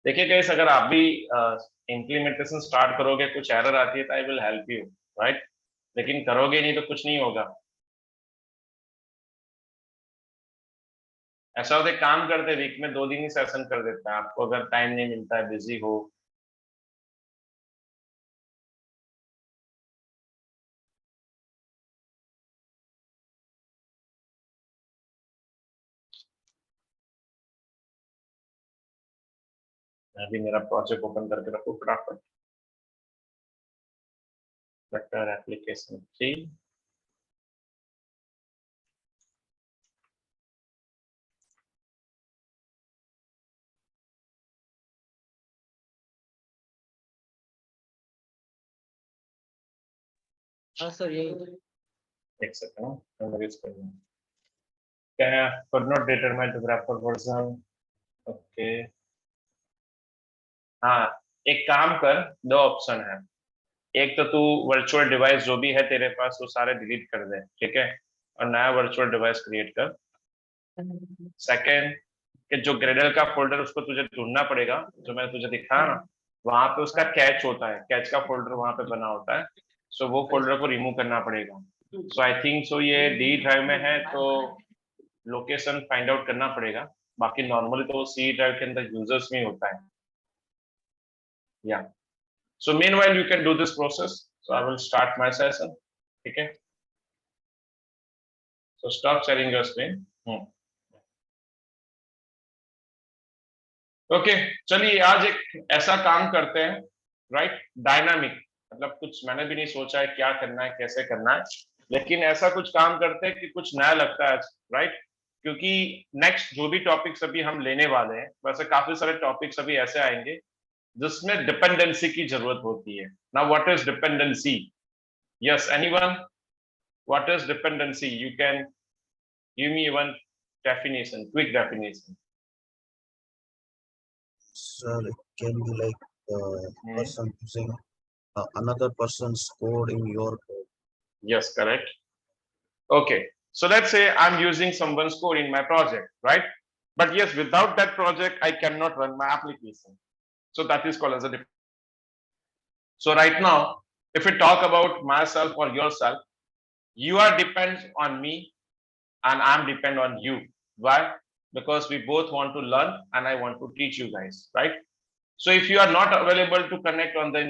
देखिए गाइस, अगर आप भी इम्प्लीमेंटेशन स्टार्ट करोगे, कुछ एरर आती है तो I will help you, right. लेकिन करोगे नहीं तो कुछ नहीं होगा। ऐसा होता है, काम करते वीक में 2 दिन ही सेशन कर देता है, आपको अगर टाइम नहीं मिलता है, बिजी हो। मैं भी मेरा प्रोजेक्ट ओपन करके रखूँ फटाफट। Flutter application 3। हाँ सर, यही एक सेकंड मेमोरीज करना। क्या could not determine the graphical version। Okay. हाँ, एक काम कर, 2 ऑप्शन है। एक तो तू वर्चुअल डिवाइस जो भी है तेरे पास वो सारे डिलीट कर दे, ठीक है, और नया वर्चुअल डिवाइस क्रिएट कर। सेकंड, कि जो ग्रेडल का फोल्डर उसको तुझे ढूंढना पड़ेगा, जो मैंने तुझे दिखाया ना, वहां पे उसका कैच होता है, कैच का फोल्डर वहां पे बना होता है। सो वो फोल्डर को रिमूव करना पड़ेगा। सो आई थिंक सो ये डी ड्राइव में है, तो लोकेशन फाइंड आउट करना पड़ेगा। बाकी नॉर्मली तो सी ड्राइव के अंदर यूजर्स में ही होता है। या सो meanwhile you can do this process, so I will start my session। ठीक है, so stop sharing your screen। Okay, चलिए आज एक ऐसा काम करते हैं, राइट, डायनामिक। मतलब कुछ मैंने भी नहीं सोचा है क्या करना है, कैसे करना है, लेकिन ऐसा कुछ काम करते हैं कि कुछ नया लगता है, राइट। क्योंकि नेक्स्ट जो भी टॉपिक्स अभी हम लेने वाले हैं, वैसे काफी सारे टॉपिक्स अभी ऐसे आएंगे जिसमें डिपेंडेंसी की जरूरत होती है। Now what is dependency? Yes, anyone? What is dependency? You can give me one definition, quick definition. Sir, it can be like person using another person's code in your code. Yes, correct. Okay, so let's say I'm using someone's code in my project, right? But yes, without that project, I cannot run my application. So that is called as a dependency. So right now, if we talk about myself or yourself, you are depends on me and I'm depend on you. Why? Because we both want to learn and I want to teach you guys, right? So if you are not available to connect on the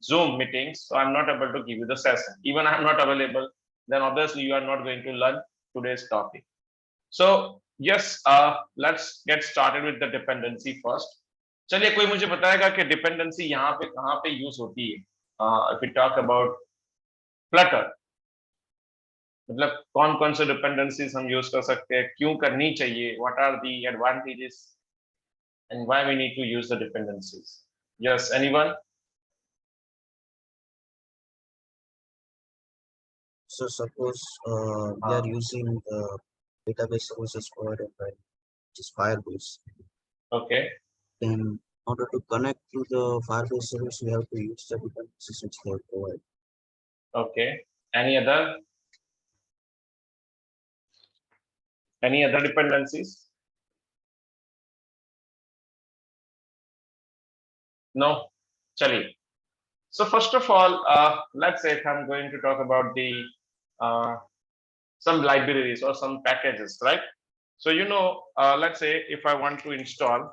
Zoom meetings, so I'm not able to give you the session. Even I'm not available, then obviously you are not going to learn today's topic. So yes, let's get started with the dependency first. चलिए, कोई मुझे बताएगा कि dependency यहाँ पे कहाँ पे use होती है? If we talk about Flutter, मतलब कौन कौन से डिपेंडेंसीज हम यूज कर सकते हैं, क्यों करनी चाहिए, what are the advantages and why we need to use the dependencies? Yes, anyone? So suppose we are using the database services provided by which is Firebase. Okay. In order to connect to the Firebase service, we have to use the dependencies which they provide. Okay. Any other? Any other dependencies? No? Chaliye. So first of all, let's say if I'm going to talk about the uh, some libraries or some packages, right? So let's say if I want to install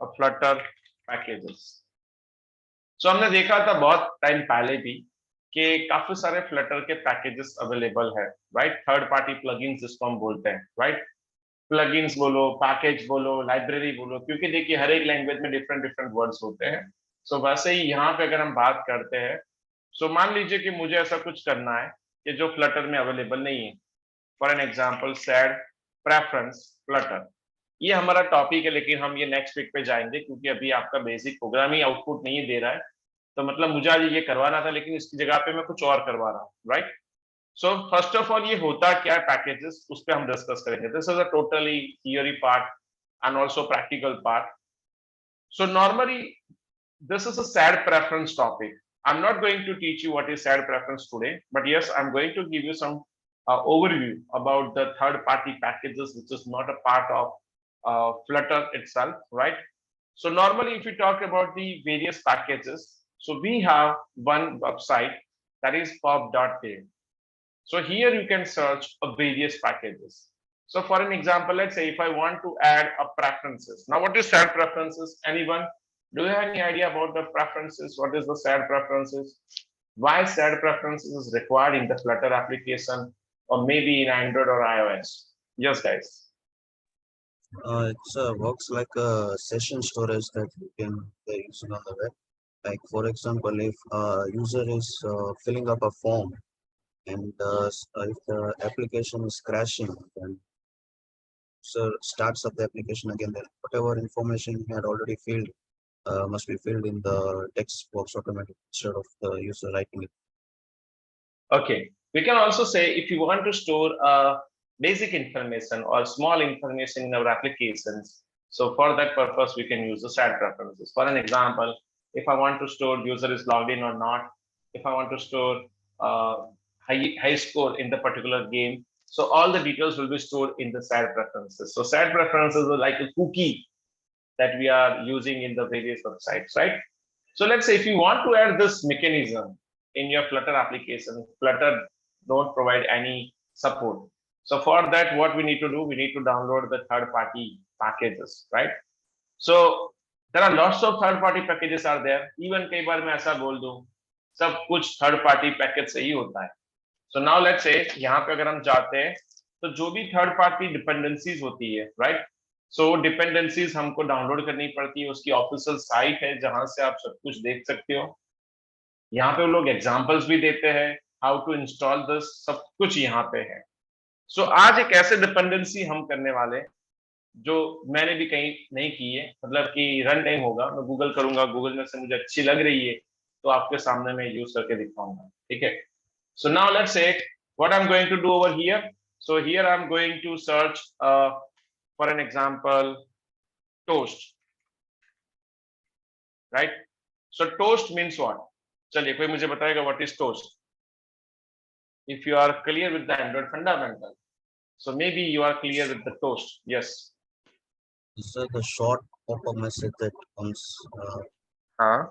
a Flutter packages. So हमने देखा था बहुत time पहले भी कि काफी सारे Flutter के पैकेजेस अवेलेबल है, राइट। थर्ड पार्टी प्लगइन्स जिसको हम बोलते हैं, राइट। प्लगइन्स बोलो, पैकेज बोलो, लाइब्रेरी बोलो, क्योंकि देखिए हर एक लैंग्वेज में डिफरेंट डिफरेंट वर्ड्स होते हैं। सो वैसे ही यहाँ पे अगर हम बात करते हैं, सो मान लीजिए कि मुझे ऐसा कुछ करना है कि जो फ्लटर में अवेलेबल नहीं है। For an example, said preference Flutter, ये हमारा टॉपिक है, लेकिन हम ये नेक्स्ट वीक पे जाएंगे क्योंकि अभी आपका बेसिक प्रोग्राम ही आउटपुट नहीं दे रहा है। तो मतलब मुझे आज ये करवाना था, लेकिन इसकी जगह पे मैं कुछ और करवा रहा हूँ, right. So first of all ये होता क्या है पैकेजेस, उस पर हम डिस्कस करेंगे। This is a totally theory part and also practical part. So normally this is a sad preference topic. I'm not going to teach you what is sad preference today, but yes, I'm going to give you some overview about the third party packages which is not a part of Flutter itself, right? So normally if we talk about the various packages, so we have one website that is pop.dev. So here you can search various packages. So for an example, let's say if I want to add a preferences. Now what is sad preferences? Anyone? Do you have any idea about the preferences? What is the sad preferences? Why sad preferences is required in the Flutter application or maybe in Android or iOS? Yes, guys. It's works like a session storage that you can use on the web. Like for example, if a user is filling up a form and if the application is crashing, then user starts up the application again. Then whatever information he had already filled must be filled in the text box automatically instead of the user writing it. Okay, we can also say if you want to store basic information or small information in our applications, so for that purpose, we can use the sad preferences. For an example, if I want to store user is logged in or not, if I want to store uh, high score in the particular game, so all the details will be stored in the sad preferences. So sad preferences are like a cookie that we are using in the various websites, right? So let's say if you want to add this mechanism in your Flutter application, Flutter don't provide any support. So for that, what we need to do, we need to download the third-party packages, right? So there are lots of third-party packages are there. Even कई बार मैं ऐसा बोल दूं, सब कुछ third-party package से ही होता है. So now let's say यहाँ पे अगर हम जाते हैं, तो जो भी third-party dependencies होती है, right? सो डिपेंडेंसीज हमको डाउनलोड करनी पड़ती है, उसकी ऑफिशियल साइट है जहां से आप सब कुछ देख सकते हो. यहाँ पे वो लोग एग्जांपल्स भी देते हैं, हाउ टू इंस्टॉल दिस, सब कुछ यहाँ पे है. सो आज एक ऐसे डिपेंडेंसी हम करने वाले जो मैंने भी कहीं नहीं की है, मतलब कि रन टाइम होगा, मैं गूगल करूंगा, गूगल में से मुझे अच्छी लग रही है तो आपके सामने मैं यूज करके दिखाऊंगा, ठीक है. So now let's say what I am going to do over here. So here I am going to search for an example toast, right? So toast means what? चलिए कोई मुझे बताएगा what is toast? If you are clear with the Android fundamental, so maybe you are clear with the toast. Yes. This is the short pop-up message that comes. Huh?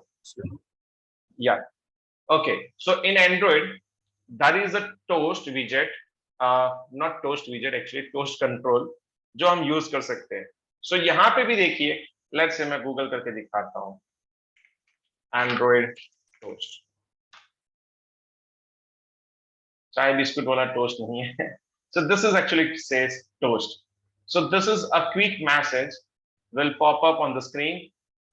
Yeah. Okay. So in Android, that is a toast widget, not toast widget, actually toast control, जो हम use कर सकते हैं. सो यहाँ पे भी देखिए, let's say मैं गूगल करके दिखाता हूँ एंड्रॉइड टोस्ट. चाय बिस्कुट वाला टोस्ट नहीं है. So this is actually says toast. So this is a quick message will pop up on the screen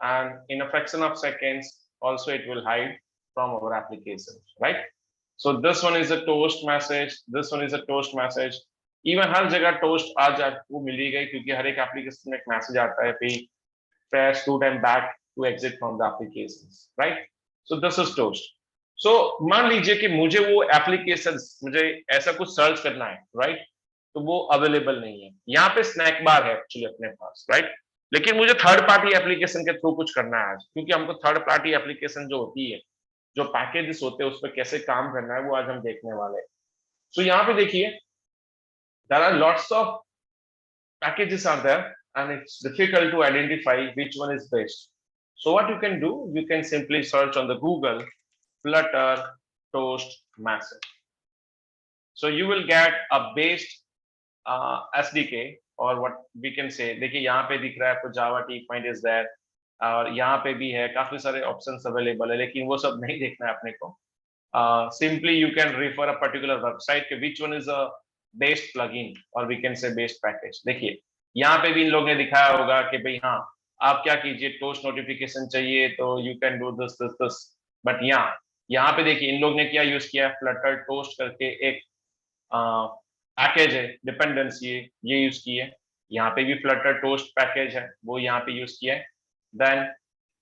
and in a fraction of seconds also it will hide from our application, right? So this one is a toast message, this one is a toast message. Even हर जगह toast आज आपको मिल ही गई, क्योंकि हर एक application में एक message आता है पे press 2 times back to exit from the applications, right? So this is toast. So मान लीजिए कि मुझे वो एप्लीकेशंस, मुझे ऐसा कुछ सर्च करना है, right? तो वो अवेलेबल नहीं है. यहाँ पे स्नैक बार है एक्चुअली अपने पास, right? लेकिन मुझे थर्ड पार्टी एप्लीकेशन के थ्रू कुछ करना है आज, क्योंकि हमको थर्ड पार्टी एप्लीकेशन जो होती है, जो पैकेजेस होते हैं उस पर कैसे काम करना है वो आज हम देखने वाले हैं. सो यहाँ पे देखिए, there are lots of packages are there and it's difficult to identify which one is best. So what you can do, you can simply search on the Google Flutter toast message. So you will get a based SDK और what we can say. देखिए यहाँ पे दिख रहा है आपको Java T-Point is there और यहाँ पे भी है, काफी सारे ऑप्शंस अवेलेबल है, लेकिन वो सब नहीं देखना है अपने को. Simply you can refer a particular website के which one is a based plugin or we can say based package. देखिए यहाँ पे भी इन लोगों ने दिखाया होगा कि भाई हाँ आप क्या कीजिए, टोस्ट नोटिफिकेशन चाहिए तो you can do this this this. But यहाँ पे देखिए इन लोग ने क्या यूज किया, फ्लटर टोस्ट करके एक पैकेज है, डिपेंडेंसी है, ये यूज की है. यहाँ पे भी फ्लटर टोस्ट पैकेज है, वो यहाँ पे यूज किया है. देन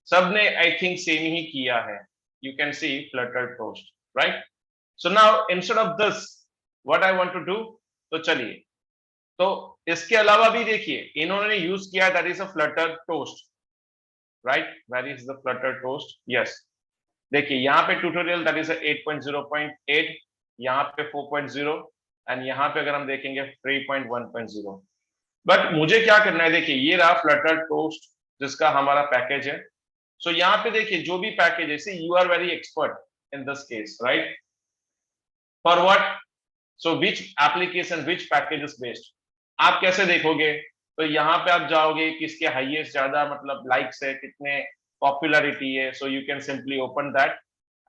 सबने आई थिंक सेम ही किया है. You can see flutter toast, right? So now instead of this what I want to do, तो चलिए, तो इसके अलावा भी देखिए इन्होंने यूज किया, that is a flutter toast, right? Where is the Flutter toast? Yes, देखिए यहाँ पे ट्यूटोरियल दैट इज 8.0.8, यहाँ पे 4.0 एंड यहाँ पे अगर हम देखेंगे 3.1.0. बट मुझे क्या करना है, देखिए ये रहा फ्लटर टोस्ट जिसका हमारा पैकेज है। सो यहाँ पे देखिए जो भी पैकेज है, you are very expert in this case, right? For what? So which application, which package is based? आप कैसे देखोगे? तो यहाँ पे आप जाओगे किसके हाईएस्ट ज्यादा मतलब लाइक्स है, कितने पॉपुलैरिटी है। So you can simply open that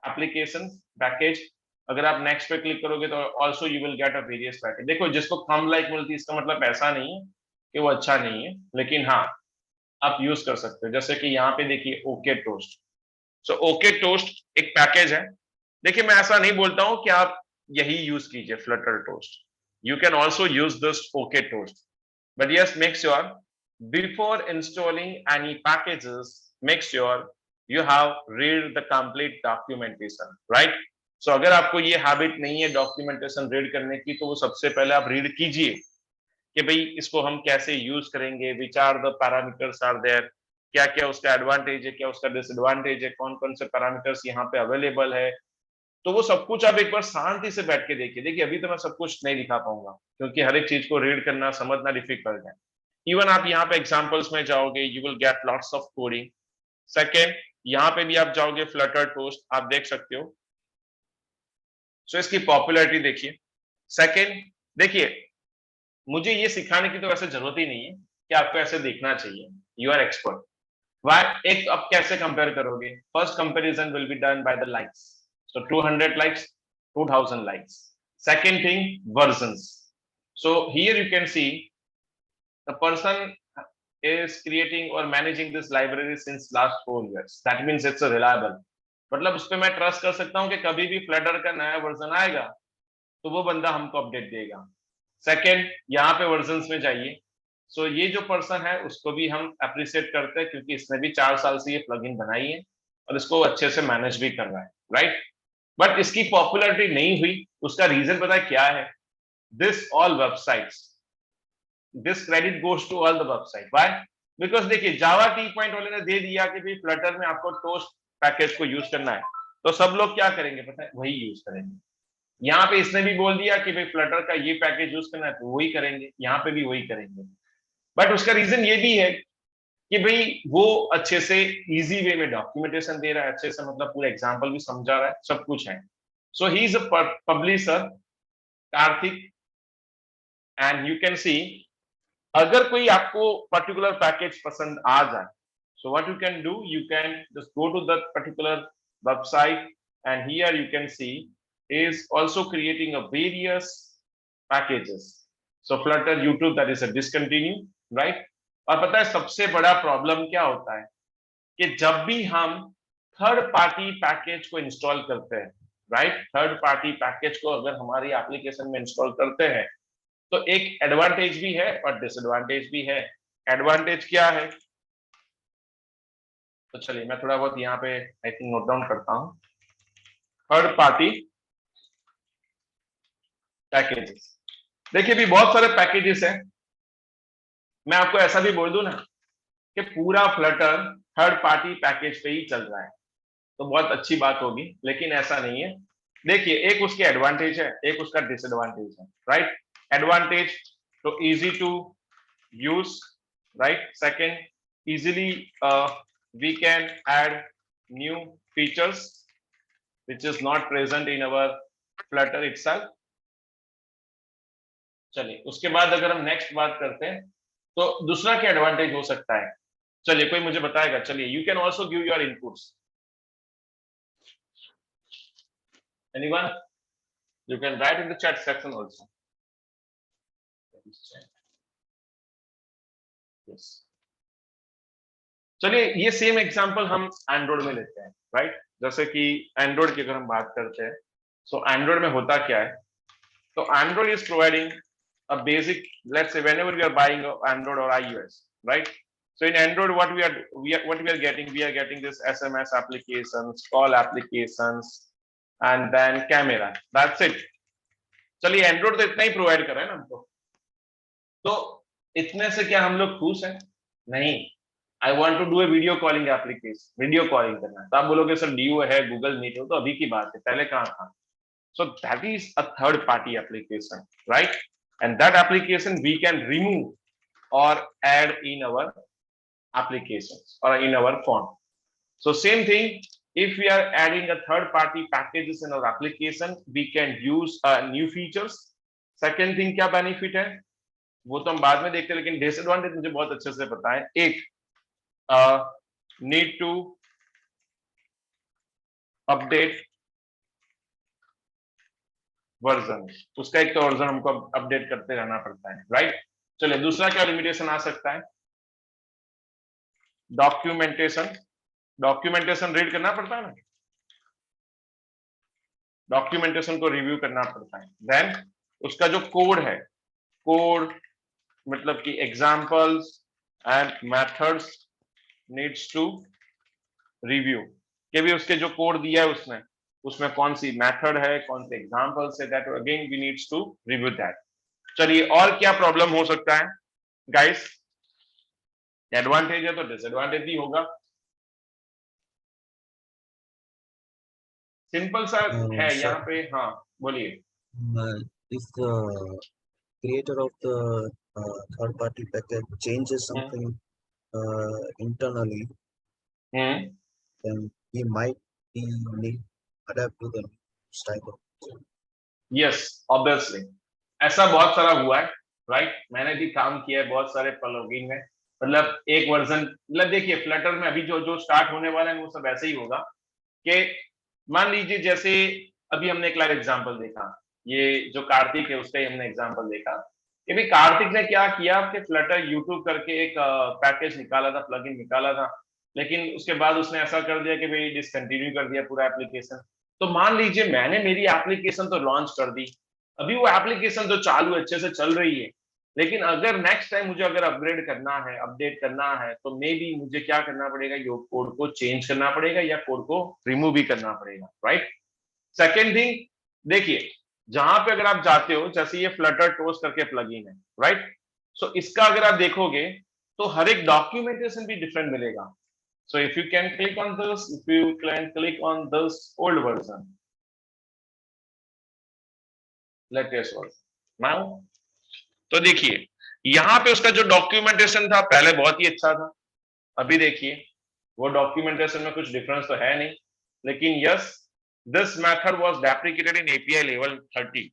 application package. अगर आप नेक्स्ट पे क्लिक करोगे तो also you will get a various package. देखो जिसको कम लाइक मिलती है इसका मतलब ऐसा नहीं है कि वो अच्छा नहीं है, लेकिन हाँ आप यूज कर सकते हो। जैसे कि यहाँ पे देखिए okay toast. So okay toast एक पैकेज है। देखिए मैं ऐसा नहीं बोलता हूँ कि आप यही यूज कीजिए Flutter toast, you can also use this okay toast, but yes, make sure before installing any packages, make sure you have read the complete documentation, right? So अगर आपको ये हैबिट नहीं है डॉक्यूमेंटेशन रीड करने की, तो वो सबसे पहले आप रीड कीजिए कि भाई इसको हम कैसे यूज करेंगे, which are the parameters are there, क्या क्या उसका एडवांटेज है, क्या उसका डिसएडवांटेज है, कौन कौन से पैरामीटर्स यहाँ पे अवेलेबल है। तो वो सब कुछ आप एक बार शांति से बैठ के देखिए। देखिए अभी तो मैं सब कुछ नहीं दिखा पाऊंगा क्योंकि हर एक चीज को रीड करना समझना डिफिकल्ट है। इवन आप यहाँ पे एग्जांपल्स में जाओगे, you will get lots of coding. Second, यहाँ पे भी आप जाओगे फ्लटर टोस्ट, आप देख सकते हो। सो इसकी पॉपुलैरिटी देखिए। सेकेंड देखिए, मुझे ये सिखाने की तो वैसे जरूरत ही नहीं है कि आपको ऐसे देखना चाहिए, यू आर एक्सपर्ट। वाई? एक अब कैसे कंपेयर करोगे? First comparison will be done by the likes. So 200 likes, 2000 likes. Second thing, versions. So here you can see the person is creating or managing this library since last 4 years. That means it's a reliable. मतलब उस पर मैं trust कर सकता हूँ कि कभी भी फ्लटर का नया वर्जन आएगा तो वो बंदा हमको अपडेट देगा। सेकेंड, यहाँ पे वर्जन में जाइए। सो ये जो पर्सन है उसको भी हम अप्रिशिएट करते हैं क्योंकि इसने भी 4 साल से ये प्लगइन बनाई है और इसको अच्छे से मैनेज भी कर रहा है, राइट? बट इसकी पॉपुलैरिटी नहीं हुई, उसका रीजन पता है क्या है? This all websites, this credit goes to all the website. Why? Because देखिए जावा टी पॉइंट वाले ने दे दिया कि भाई फ्लटर में आपको टोस्ट पैकेज को यूज करना है, तो सब लोग क्या करेंगे पता है? वही यूज करेंगे। यहाँ पे इसने भी बोल दिया कि भाई फ्लटर का ये पैकेज यूज करना है तो वही करेंगे, यहाँ पे भी वही करेंगे। बट उसका रीजन ये भी है कि भाई वो अच्छे से इजी वे में डॉक्यूमेंटेशन दे रहा है, अच्छे से मतलब पूरा एग्जांपल भी समझा रहा है, सब कुछ है। So he is a publisher Kartik, and you can see अगर कोई आपको पर्टिकुलर पैकेज पसंद आ जाए, so what you can do, you can just go to that particular website and here you can see is also creating a various packages. So Flutter YouTube, that is a discontinue, right? और पता है सबसे बड़ा problem क्या होता है कि जब भी हम थर्ड पार्टी पैकेज को इंस्टॉल करते हैं, राइट? थर्ड पार्टी पैकेज को अगर हमारी एप्लीकेशन में इंस्टॉल करते हैं तो एक एडवांटेज भी है और डिसएडवांटेज भी है। एडवांटेज क्या है? तो चलिए मैं थोड़ा बहुत यहाँ पे आई थिंक नोट डाउन करता हूँ। थर्ड पार्टी पैकेजेस, देखिए भी बहुत सारे पैकेजेस हैं। मैं आपको ऐसा भी बोल दूं ना कि पूरा फ्लटर थर्ड पार्टी पैकेज पे ही चल रहा है तो बहुत अच्छी बात होगी, लेकिन ऐसा नहीं है। देखिए एक उसके एडवांटेज है, एक उसका डिसएडवांटेज है, राइट? एडवांटेज तो easy to use, right? Second, easily we can add new features which is not present in our Flutter itself. चलिए उसके बाद अगर हम नेक्स्ट बात करते हैं तो दूसरा क्या एडवांटेज हो सकता है? चलिए कोई मुझे बताएगा? चलिए you can also give your inputs. Anyone? You can right in the chat section also. Yes, चलिए ये सेम एग्जांपल हम एंड्रॉइड में लेते हैं, राइट? जैसे कि एंड्रॉइड की अगर हम बात करते हैं, सो एंड्रॉइड में होता क्या है? तो Android is providing a basic, let's say whenever we are buying Android or iOS, right? So in Android what we are getting, we are getting this SMS applications, call applications and then camera, that's it. चलिए Android तो इतना ही provide कर रहा है ना हमको, तो इतने से क्या हम लोग खुश हैं? नहीं। I want to do a video calling application, video calling करना है तो आप बोलोगे सर डीओ है, गूगल मीट हो, तो अभी की बात है, पहले कहाँ था? So that is a third party application, right? And that application we can remove or add in our applications or in our phone. So same thing, if we are adding a third party packages in our application, we can use new features. Second thing क्या benefit है वो तो हम बाद में देखते हैं, लेकिन disadvantage मुझे बहुत अच्छे से पता है. एक need to update वर्जन, उसका एक तो वर्जन हमको अपडेट करते रहना पड़ता है, राइट. चलिए दूसरा क्या लिमिटेशन आ सकता है, डॉक्यूमेंटेशन. डॉक्यूमेंटेशन रीड करना पड़ता है ना, डॉक्यूमेंटेशन को रिव्यू करना पड़ता है. देन उसका जो कोड है, कोड मतलब कि examples and methods needs to review, कि भी उसके जो कोड दिया है उसमें कौन सी मेथड है, कौन से एग्जांपल्स है, that again we needs to review that. चलिए और क्या प्रॉब्लम हो सकता है गाइस, एडवांटेज है तो डिसएडवांटेज भी होगा. सिंपल सा है Sir, यहाँ पे. हाँ बोलिए. if the creator of the third party package changes something internally, then he might be need adapt to the type of. Yes obviously ऐसा बहुत सारा हुआ है, राइट. मैंने भी काम किया है बहुत सारे प्लगइन में. मतलब एक वर्जन, मतलब देखिए फ्लटर में अभी जो जो स्टार्ट होने वाला है वो सब ऐसे ही होगा कि मान लीजिए जैसे अभी हमने एक लाइव एग्जांपल देखा, ये जो कार्तिक है उसका ही हमने एग्जांपल देखा कि भाई कार्तिक ने क्या किया कि फ्लटर यूट्यूब करके एक पैकेज निकाला था, प्लगइन निकाला था, लेकिन उसके बाद उसने ऐसा कर दिया कि भाई डिसकंटिन्यू कर दिया पूरा एप्लीकेशन. तो मान लीजिए मैंने मेरी एप्लीकेशन तो लॉन्च कर दी, अभी वो एप्लीकेशन तो चालू अच्छे से चल रही है, लेकिन अगर नेक्स्ट टाइम मुझे अगर अपग्रेड करना है, अपडेट करना है, तो मे बी मुझे क्या करना पड़ेगा, यो कोड को चेंज करना पड़ेगा या कोड को रिमूव भी करना पड़ेगा, राइट. सेकेंड थिंग, देखिए जहां पे अगर आप जाते हो, जैसे ये फ्लटर टोस्ट करके प्लगइन है, राइट. सो इसका अगर आप देखोगे तो हर एक डॉक्यूमेंटेशन भी डिफरेंट मिलेगा. So if you can click on this, if you can click on this old version, latest version. Now, तो देखिए यहाँ पे उसका जो डॉक्यूमेंटेशन था पहले बहुत ही अच्छा था, अभी देखिए वो डॉक्यूमेंटेशन में कुछ डिफरेंस तो है नहीं, लेकिन yes this method was deprecated in API level 30.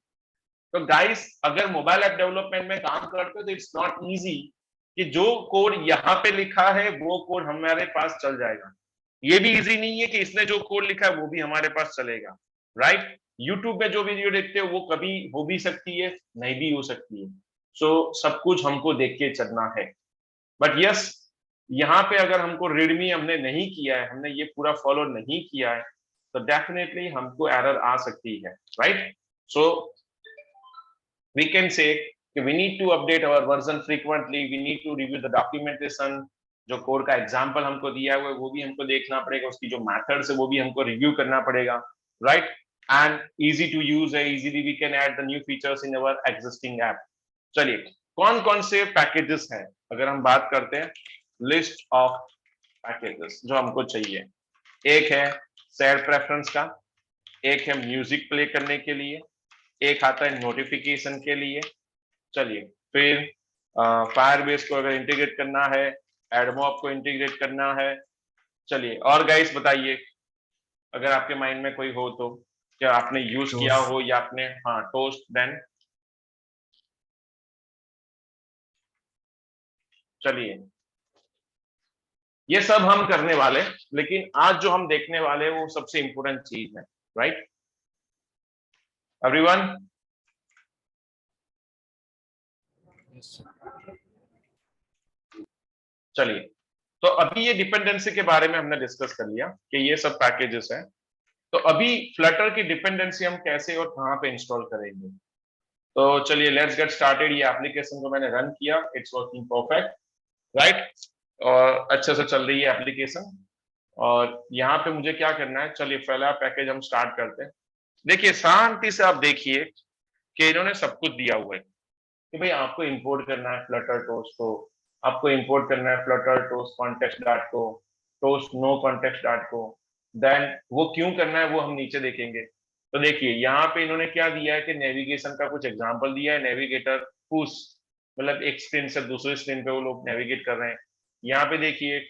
तो गाइस अगर मोबाइल ऐप डेवलपमेंट में काम करते हो तो इट्स नॉट इजी कि जो कोड यहाँ पे लिखा है वो कोड हमारे पास चल जाएगा. ये भी इजी नहीं है कि इसने जो कोड लिखा है वो भी हमारे पास चलेगा, राइट. यूट्यूब में जो वीडियो देखते हो वो कभी हो भी सकती है, नहीं भी हो सकती है. सो सब कुछ हमको देख के चलना है. बट यस यहाँ पे अगर हमको रीडमी हमने नहीं किया है, हमने ये पूरा फॉलो नहीं किया है, तो डेफिनेटली हमको एरर आ सकती है, right. So we can say we need to update our version frequently, we need to review the documentation, जो कोड का एग्जांपल हमको दिया हुआ है वो भी हमको देखना पड़ेगा, उसकी जो मेथड्स है वो भी हमको रिव्यू करना पड़ेगा, right. And easy to use है, easily we can add the new features in our existing app. चलिए कौन कौन से पैकेजेस हैं, अगर हम बात करते हैं लिस्ट ऑफ पैकेजेस जो हमको चाहिए. एक है शेयर प्रेफरेंस का, एक है म्यूजिक प्ले करने के लिए, एक आता है नोटिफिकेशन के लिए. चलिए फिर फायरबेस को अगर इंटीग्रेट करना है, एडमॉब को इंटीग्रेट करना है. चलिए और गाइस बताइए अगर आपके माइंड में कोई हो तो, क्या आपने यूज किया हो या आपने. हाँ टोस्ट. देन चलिए ये सब हम करने वाले, लेकिन आज जो हम देखने वाले वो सबसे इंपॉर्टेंट चीज है, राइट एवरीवन. चलिए तो अभी ये डिपेंडेंसी के बारे में हमने डिस्कस कर लिया कि ये सब पैकेजेस हैं. तो अभी फ्लटर की डिपेंडेंसी हम कैसे और कहाँ पे इंस्टॉल करेंगे. तो चलिए लेट्स गेट स्टार्टेड. ये एप्लीकेशन को मैंने रन किया, इट्स वर्किंग परफेक्ट, राइट. और अच्छे से चल रही है एप्लीकेशन. और यहाँ पे मुझे क्या करना है, चलिए पहला पैकेज हम स्टार्ट करते हैं. देखिए शांति से आप देखिए कि इन्होंने सब कुछ दिया हुआ है कि भाई आपको इंपोर्ट करना है फ्लटर टोस्ट को, आपको इंपोर्ट करना है फ्लटर टोस्ट कॉन्टेक्स्ट डाट को, टोस्ट नो कॉन्टेक्स्ट डाट को. देन वो क्यों करना है वो हम नीचे देखेंगे. तो देखिए यहाँ पे इन्होंने क्या दिया है कि नेविगेशन का कुछ एग्जांपल दिया है. नेविगेटर पुश मतलब एक स्क्रीन से दूसरी स्क्रीन पे वो लोग नेविगेट कर रहे हैं. यहाँ पे देखिए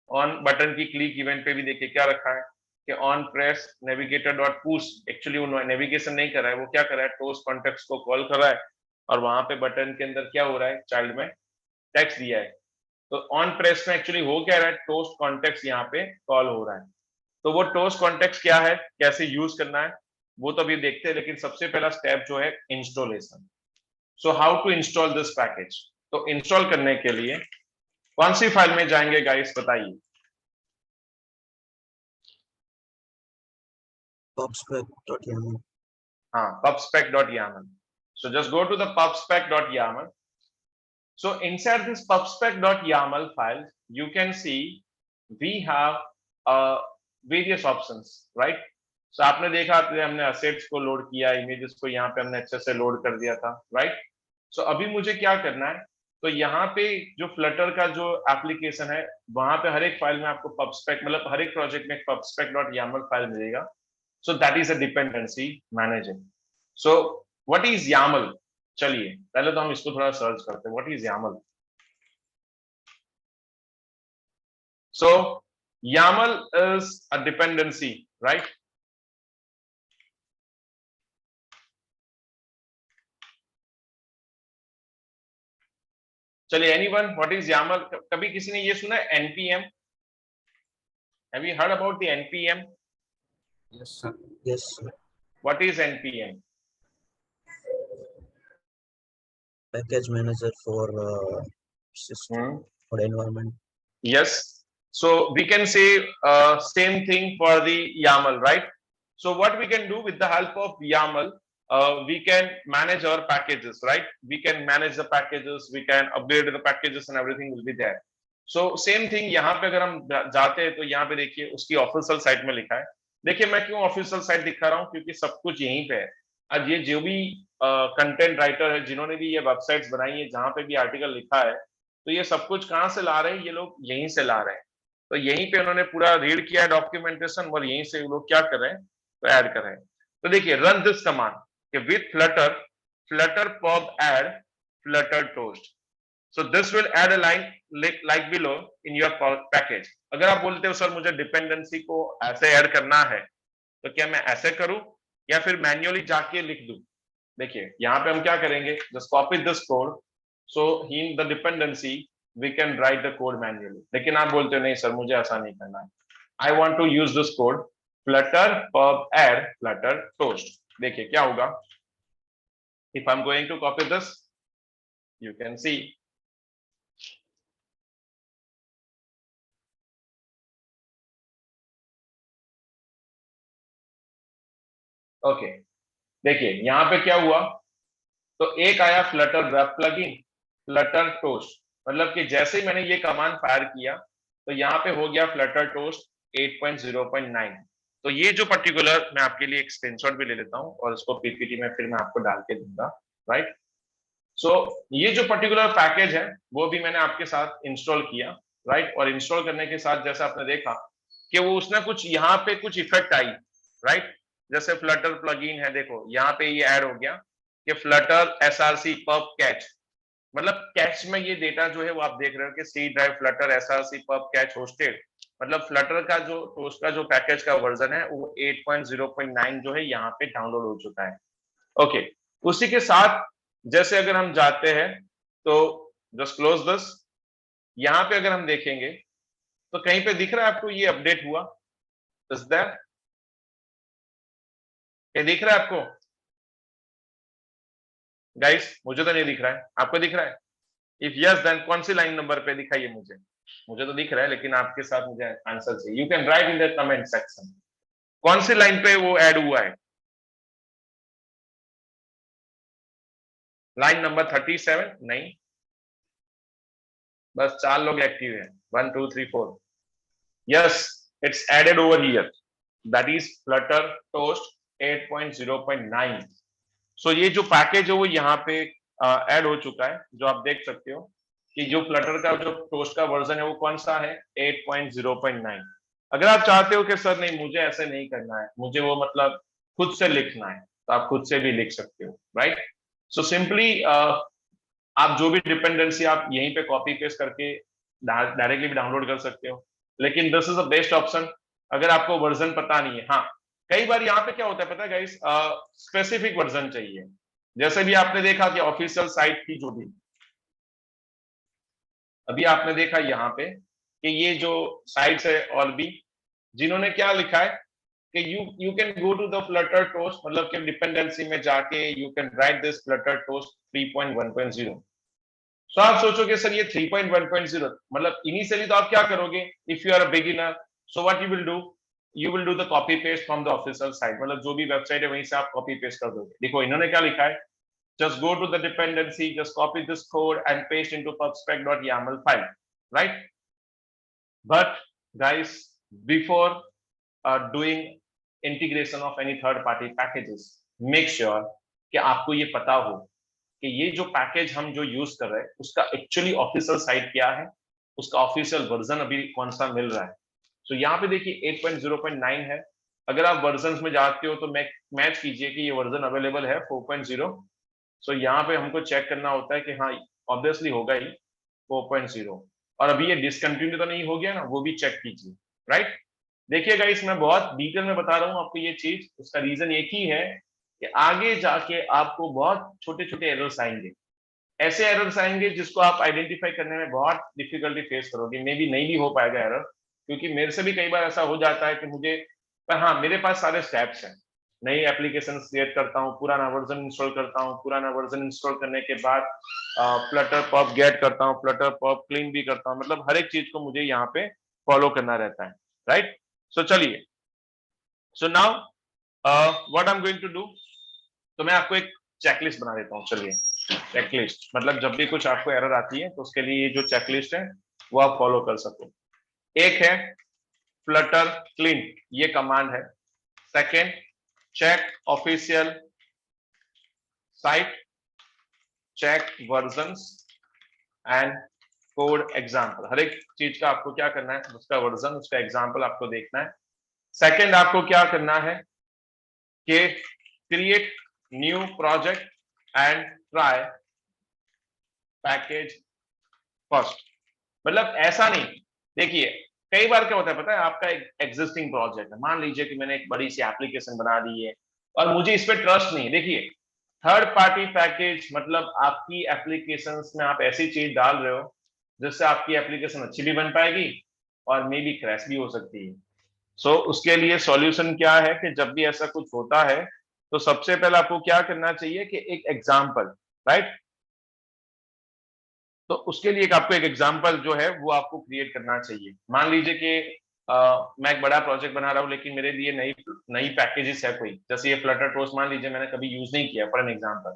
ऑन बटन की क्लिक इवेंट पे भी देखिए क्या रखा है कि on press navigator dot push, actually वो नेविगेशन नहीं कर रहा है, वो क्या कर रहा है, टोस्ट कॉन्टेक्स्ट को कॉल कर रहा है और वहां पे बटन के अंदर क्या हो रहा है, चाइल्ड में टेक्स्ट दिया है। तो ऑन प्रेस में एक्चुअली हो क्या रहा है, टोस्ट कॉन्टेक्स्ट यहाँ पे कॉल हो रहा है। तो वो टोस्ट कॉन्टेक्स्ट क्या है, कैसे यूज करना है, वो तो अभी देखते हैं, लेकिन सबसे पहला स्टेप जो है installation. So how to install this package. तो इंस्टॉल करने के लिए कौन सी फाइल में जाएंगे गाइस, बताइए। pubspec.yaml. pubspec.yaml. So just go to the pubspec.yaml. So inside this pubspec.yaml file, you can see we have various options, right? So आपने देखा हमने assets को लोड किया, images को यहाँ पे हमने अच्छे से लोड कर दिया था, right? So अभी मुझे क्या करना है, तो यहाँ पे जो Flutter का जो एप्लीकेशन है, वहां पे हर एक फाइल में आपको pubspec, मतलब हर एक प्रोजेक्ट में pubspec.yaml फाइल मिलेगा. So that is a dependency manager. So what is YAML? चलिए पहले तो हम इसको थोड़ा सर्च करते हैं. What is YAML? So YAML is a dependency, right? चलिए anyone, what is YAML? कभी किसी ने ये सुना है NPM? Have you heard about the NPM? Yes, sir. Yes, sir. What is NPM? Package manager for system or environment. Yes. So we can say same thing for the YAML, right? So what we can do with the help of YAML, we can manage our packages, right? We can manage the packages, we can upgrade the packages and everything will be there. So same thing यहाँ पे अगर हम जाते हैं तो यहाँ पे देखिए उसकी ऑफिशियल साइट में लिखा है. देखिए मैं क्यों ऑफिशियल साइट दिखा रहा हूँ, क्योंकि सब कुछ यहीं पे है. अब ये जो भी कंटेंट राइटर है जिन्होंने भी ये वेबसाइट्स बनाई है, जहाँ पे भी आर्टिकल लिखा है, तो ये सब कुछ कहाँ से ला रहे हैं, ये लोग यहीं से ला रहे हैं. तो यहीं पे उन्होंने पूरा रीड किया है डॉक्यूमेंटेशन और यहीं से लोग क्या कर रहे हैं, तो ऐड कर रहे हैं. तो देखिए रन दिस कमांड कि with Flutter Flutter pub add Flutter toast. So this will add a line like below in your package. अगर आप बोलते हो सर मुझे डिपेंडेंसी को ऐसे ऐड करना है, तो क्या मैं ऐसे करूं या फिर मैन्युअली जाके लिख दूं. देखिए यहाँ पे हम क्या करेंगे, just copy this code. So in the dependency we can write the code manually. लेकिन आप बोलते हो नहीं सर मुझे ऐसा नहीं करना है, I want to use this code Flutter pub add Flutter toast. देखिए क्या होगा, if I am going to copy this, you can see okay. देखिए यहाँ पे क्या हुआ, तो एक आया Flutter web plugin Flutter toast, मतलब कि जैसे ही मैंने ये कमांड फायर किया तो यहाँ पे हो गया फ्लटर टोस्ट 8.0.9. तो ये जो पर्टिकुलर, मैं आपके लिए एक स्क्रीनशॉट भी ले लेता हूँ और इसको पीपीटी में फिर मैं आपको डाल के दूंगा, राइट. सो ये जो पर्टिकुलर पैकेज है वो भी मैंने आपके साथ इंस्टॉल किया, राइट. और इंस्टॉल करने के साथ जैसा आपने देखा कि वो उसने कुछ यहाँ पे कुछ इफेक्ट आई, राइट. जैसे फ्लटर प्लगइन है, देखो यहाँ पे ये ऐड हो गया कि फ्लटर एसआरसी पब कैच, मतलब कैच में ये डेटा जो है वो आप देख रहे हो कि C drive Flutter SRC pub cache hosted, मतलब फ्लटर का जो टोस्ट का जो पैकेज का वर्जन है वो 8.0.9 जो है यहाँ पे डाउनलोड हो चुका है. ओके. उसी के साथ जैसे अगर हम जाते हैं तो जस्ट क्लोज दिस, यहाँ पे अगर हम देखेंगे तो कहीं पे दिख रहा है आपको ये अपडेट हुआ, इज दैट, ये दिख रहा है आपको गाइस? मुझे तो नहीं दिख रहा है, आपको दिख रहा है? इफ यस देन कौन सी लाइन नंबर पे दिखाइए मुझे. मुझे तो दिख रहा है लेकिन आपके साथ मुझे आंसर चाहिए. You can right in the comment section कौन सी लाइन पे वो ऐड हुआ है. लाइन नंबर 37 नहीं, बस 4 लोग एक्टिव हैं. 1 2 3 4. Yes, it's added over here, that is Flutter toast 8.0.9. So ये जो पैकेज है वो यहाँ पे ऐड हो चुका है, जो आप देख सकते हो कि जो फ्लटर का जो टोस्ट का वर्जन है वो कौन सा है, 8.0.9. अगर आप चाहते हो कि सर नहीं मुझे ऐसे नहीं करना है, मुझे वो मतलब खुद से लिखना है, तो आप खुद से भी लिख सकते हो, राइट. सो सिंपली आप जो भी डिपेंडेंसी आप यहीं पे कॉपी पेस्ट करके डायरेक्टली भी डाउनलोड कर सकते हो, लेकिन this is the best option अगर आपको वर्जन पता नहीं है। हाँ, कई बार यहाँ पे क्या होता है पता है गाइस, स्पेसिफिक वर्जन चाहिए। जैसे भी आपने देखा कि ऑफिशियल साइट की जो भी अभी आपने देखा यहाँ पे कि ये जो साइट्स है और भी जिन्होंने क्या लिखा है कि you can go to the Flutter toast, मतलब कि डिपेंडेंसी में जाके you can write this Flutter toast 3.1.0। So आप सोचोगे सर ये 3.1.0 मतलब इनिशियली तो आप क्या करोगे, if you are a beginner, so what you will do the copy paste from the official site, मतलब जो भी वेबसाइट है वहीं से आप कॉपी पेस्ट कर दोगे। देखो इन्होंने क्या लिखा है, just go to the dependency, just copy this code and paste into pubspec.yaml file, right? But guys, before doing integration of any third party packages, make sure कि आपको ये पता हो कि ये जो पैकेज हम जो यूज कर रहे हैं उसका एक्चुअली ऑफिशियल साइट क्या है, उसका ऑफिशियल वर्जन अभी कौन सा मिल रहा है। तो यहाँ पे देखिए 8.0.9 है। अगर आप वर्जन में जाते हो तो मैच कीजिए कि ये वर्जन अवेलेबल है 4.0। सो यहाँ पे हमको चेक करना होता है कि हाँ ऑब्वियसली होगा ही 4.0, और अभी ये डिसकंटिन्यू तो नहीं हो गया ना, वो भी चेक कीजिए, राइट। देखिएगा इसमें बहुत डिटेल में बता रहा हूँ आपको ये चीज, उसका रीजन एक ही है कि आगे जाके आपको बहुत छोटे छोटे एरर्स आएंगे, ऐसे एरर्स आएंगे जिसको आप आइडेंटिफाई करने में बहुत डिफिकल्टी फेस करोगे, मे बी नहीं भी हो पाएगा एरर, क्योंकि मेरे से भी कई बार ऐसा हो जाता है कि मुझे, पर हाँ मेरे पास सारे स्टेप्स हैं, नई एप्लीकेशन क्रिएट करता हूँ, पुराना वर्जन इंस्टॉल करता हूँ, पुराना वर्जन इंस्टॉल करने के बाद फ्लटर पब गेट करता हूँ, फ्लटर पब क्लीन भी करता हूँ, मतलब हर एक चीज को मुझे यहाँ पे फॉलो करना रहता है, राइट। सो चलिए, so now what I am going to do, तो मैं आपको एक चेकलिस्ट बना देता हूँ। चलिए, चेकलिस्ट मतलब जब भी कुछ आपको एरर आती है तो उसके लिए ये जो चेकलिस्ट है वो आप फॉलो कर सको। एक है फ्लटर क्लीन, ये कमांड है। Second, check official site, check versions and code example. हर एक चीज का आपको क्या करना है, उसका वर्जन उसका एग्जाम्पल आपको देखना है। सेकेंड आपको क्या करना है कि create new project and try package first, मतलब ऐसा नहीं, देखिए कई बार क्या होता है पता है, आपका एक एग्जिस्टिंग प्रोजेक्ट है, मान लीजिए कि मैंने एक बड़ी सी एप्लीकेशन बना दी है और मुझे इस पे ट्रस्ट नहीं है। देखिए थर्ड पार्टी पैकेज मतलब आपकी एप्लीकेशंस में आप ऐसी चीज डाल रहे हो जिससे आपकी एप्लीकेशन अच्छी भी बन पाएगी और मे बी क्रैश भी हो सकती है। सो उसके लिए सॉल्यूशन क्या है कि जब भी ऐसा कुछ होता है तो सबसे पहले आपको क्या करना चाहिए कि एक एग्जाम्पल, राइट, तो उसके लिए आपको एक एग्जाम्पल जो है वो आपको क्रिएट करना चाहिए। मान लीजिए कि मैं एक बड़ा प्रोजेक्ट बना रहा हूँ लेकिन मेरे लिए नई नई पैकेजेस है कोई, जैसे ये फ्लटर टोस्ट मान लीजिए मैंने कभी यूज नहीं किया फॉर एन एग्जाम्पल,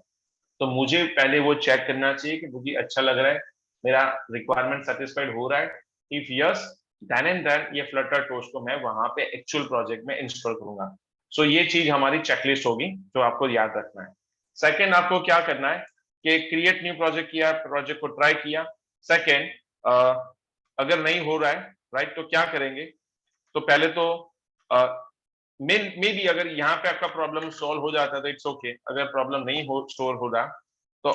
तो मुझे पहले वो चेक करना चाहिए कि मुझे अच्छा लग रहा है, मेरा रिक्वायरमेंट सेटिस्फाइड हो रहा है। If yes, then and then ये फ्लटर टोस्ट को मैं वहां पे एक्चुअल प्रोजेक्ट में इंस्टॉल करूंगा। सो ये चीज हमारी चेकलिस्ट होगी जो आपको याद रखना है। सेकेंड आपको क्या करना है कि क्रिएट न्यू प्रोजेक्ट किया, प्रोजेक्ट को ट्राई किया। सेकेंड, अगर नहीं हो रहा है राइट तो क्या करेंगे, तो पहले तो मे बी अगर यहाँ पे आपका प्रॉब्लम सॉल्व हो जाता है तो इट्स ओके, अगर प्रॉब्लम नहीं हो स्टोर हो रहा तो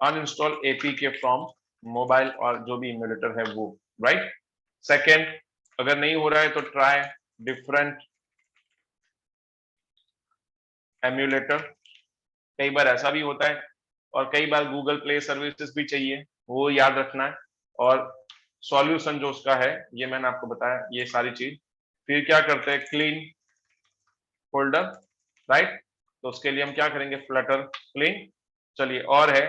अनइंस्टॉल एपीके फ्रॉम मोबाइल और जो भी इम्यूलेटर है वो, राइट। सेकेंड, अगर नहीं हो रहा है तो ट्राई डिफरेंट एम्यूलेटर, कई बार ऐसा भी होता है, और कई बार गूगल प्ले सर्विसेज भी चाहिए, वो याद रखना है। और सॉल्यूशन जो उसका है ये मैंने आपको बताया ये सारी चीज। फिर क्या करते हैं, क्लीन फोल्डर, राइट, तो उसके लिए हम क्या करेंगे, फ्लटर क्लीन। चलिए, और है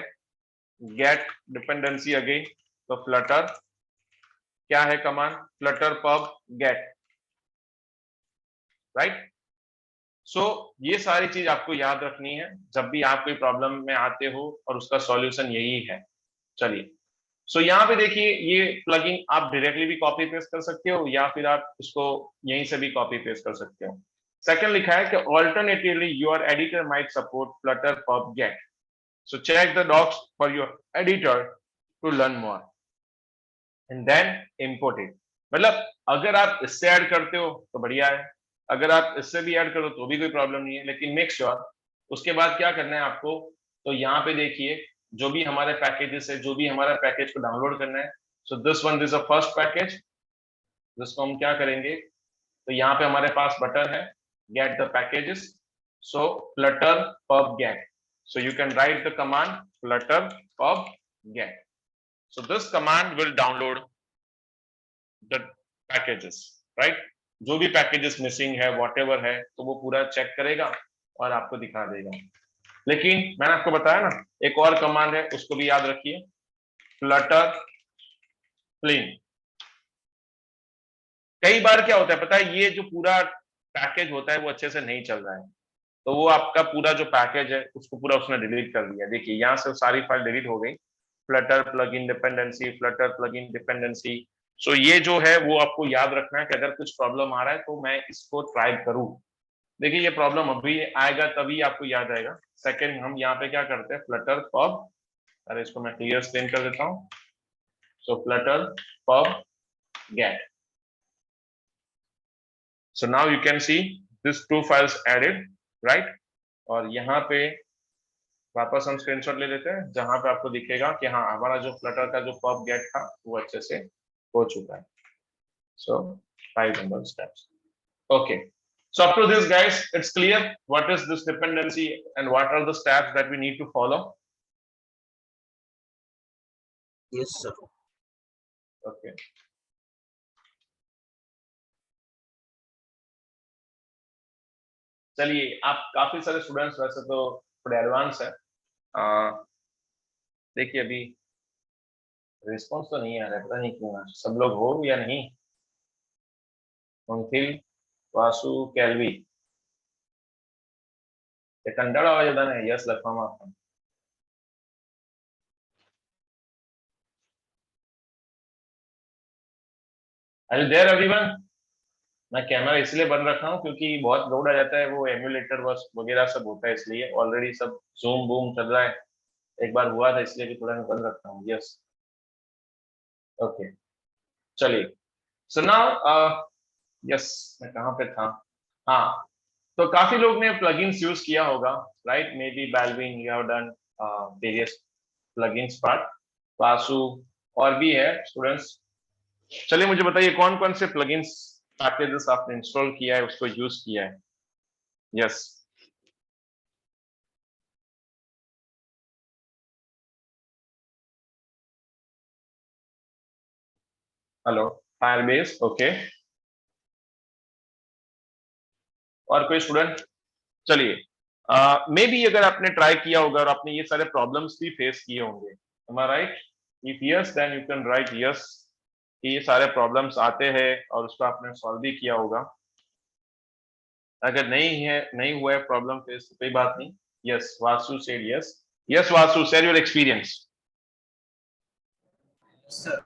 गेट डिपेंडेंसी अगेन, तो फ्लटर क्या है command, Flutter pub get, right. So ये सारी चीज आपको याद रखनी है जब भी आप कोई प्रॉब्लम में आते हो और उसका सॉल्यूशन यही है। चलिए, सो यहाँ पे देखिए ये प्लगइन आप डायरेक्टली भी कॉपी पेस्ट कर सकते हो या फिर आप इसको यहीं से भी कॉपी पेस्ट कर सकते हो। सेकंड लिखा है कि alternatively your editor might support Flutter pub get, so check the docs for your editor to learn more and then import it, मतलब अगर आप इससे ऐड करते हो तो बढ़िया है, अगर आप इससे भी ऐड करो तो भी कोई प्रॉब्लम नहीं है, लेकिन मेक श्योर उसके बाद क्या करना है आपको, तो यहाँ पे देखिए जो भी हमारे पैकेजेस है, जो भी हमारा पैकेज को डाउनलोड करना है, so this one is a first package, जिसको हम क्या करेंगे, तो यहाँ पे हमारे पास बटन है get the packages, so flutter pub get, so you can write the command flutter pub get, so this command will download the packages, right? जो भी पैकेजेस मिसिंग है व्हाटएवर है, तो वो पूरा चेक करेगा और आपको दिखा देगा। लेकिन मैंने आपको बताया ना, एक और कमांड है, उसको भी याद रखिए, flutter clean। कई बार क्या होता है पता है, ये जो पूरा पैकेज होता है वो अच्छे से नहीं चल रहा है, तो वो आपका पूरा जो पैकेज है उसको पूरा उसने डिलीट कर दिया। देखिए यहाँ से सारी फाइल डिलीट हो गई, Flutter plugin dependency, Flutter plugin dependency. So ये जो है वो आपको याद रखना है कि अगर कुछ प्रॉब्लम आ रहा है तो मैं इसको ट्राई करूं। देखिए ये प्रॉब्लम अभी आएगा तभी आपको याद आएगा। सेकंड हम यहाँ पे क्या करते हैं, फ्लटर पब, अरे इसको मैं क्लियर एक्सप्लेन कर देता हूँ। So Flutter pub get, so now you can see this two files added, right? और यहाँ पे वापस हम स्क्रीनशॉट ले लेते हैं जहां पे आपको दिखेगा कि हाँ हमारा जो फ्लटर का जो पब गेट था वो अच्छे से हो चुका है। सो 5 number steps, okay. So up to this guys, it's clear what is this dependency and what are the steps that we need to follow? Yes, sir. Okay. चलिए, आप काफी सारे स्टूडेंट्स वैसे तो थोड़े एडवांस है, देखिए अभी रिस्पॉन्स तो नहीं आ रहा है, पता नहीं क्यों, सब लोग हो या नहीं। अंकिल, वासु, कैलवी कंटाळा आवाज येता नहीं, यस लखवामा आपको। Are you there everyone? मैं कैमरा इसलिए बंद रखा हूँ क्योंकि बहुत लोड आ जाता है, वो एम्यूलेटर बस वगैरह सब होता है, इसलिए ऑलरेडी सब जूम बूम चल रहा है, एक बार हुआ था इसलिए भी थोड़ा मैं बंद रखता हूँ। यस, ओके, चलिए। सो नाउ यस, मैं कहाँ पे था, हाँ, तो काफी लोग ने प्लगइन्स यूज किया होगा, राइट? मे बी बैलविन, you have done various plugins part, Vasu और भी है स्टूडेंट्स। चलिए मुझे बताइए कौन कौन से प्लगइन्स पैकेजेस आपने इंस्टॉल किया है, उसको यूज किया है। Yes, hello, Firebase, okay. और कोई स्टूडेंट? चलिए, मे बी अगर आपने ट्राई किया होगा और आपने ये सारे प्रॉब्लम्स भी फेस किए होंगे, am I right? If yes, then you can write yes कि ये सारे प्रॉब्लम्स आते हैं और उसको आपने सॉल्व भी किया होगा। अगर नहीं है, नहीं हुआ है प्रॉब्लम फेस, तो कोई बात नहीं। Yes, Vasu said yes. Yes, Vasu, share your experience. Sir